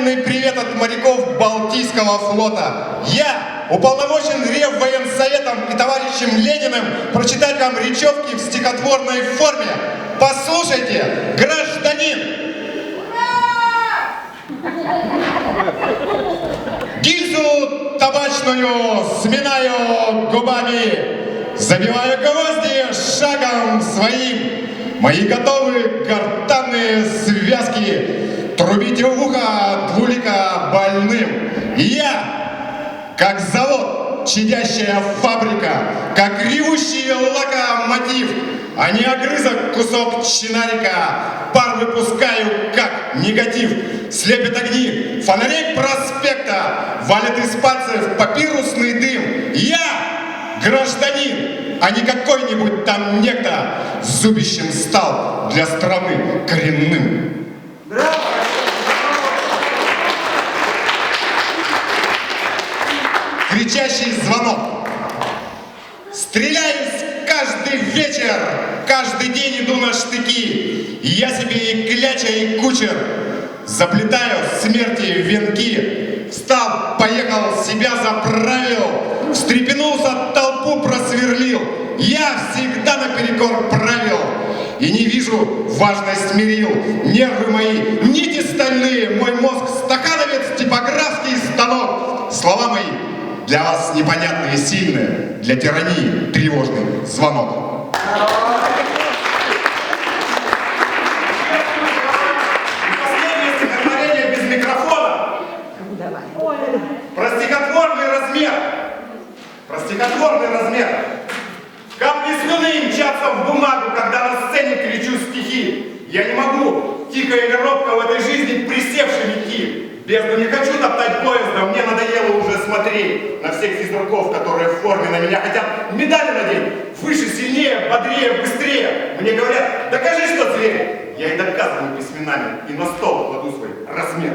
военный привет от моряков Балтийского флота. Я уполномочен Реввоенсоветом и товарищем Лениным прочитать вам речевки в стихотворной форме. Послушайте, гражданин! Гильзу табачную сминаю губами, забиваю гвозди шагом своим. Мои готовы гортанные связки, трубите в ухо двулика больным. Я, как завод, чадящая фабрика, как ревущий локомотив, а не огрызок кусок чинарика, пар выпускаю, как негатив. Слепят огни фонарей проспекта, валят из пальцев папирусный дым. Я, гражданин, а не какой-нибудь там некто, зубищем стал для страны коренным. Кричащий звонок. Стреляюсь каждый вечер, каждый день иду на штыки. Я себе и кляча, и кучер, заплетаю смерти венки. Встал, поехал, себя заправил, встрепенулся, толпу просверлил. Я всегда наперекор правил и не вижу важность мерил. Нервы мои, нити стальные, мой мозг стакановец, типографский станок. Слова мои для вас непонятные, сильные, для тирании тревожный звонок. Последнее стихотворение без микрофона. Про стихотворный размер. Про стихотворный размер. Капли слюны мчатся в бумагу, когда на сцене кричу стихи. Я не могу, тихо или робко, в этой жизни присевшим идти. Бездну не хочу топтать поездом, мне надоело уже смотреть на всех физруков, которые в форме на меня хотят медали надеть. Выше, сильнее, бодрее, быстрее. Мне говорят, докажи, что зверь. Я и доказываю письменами, и на стол кладу свой размер.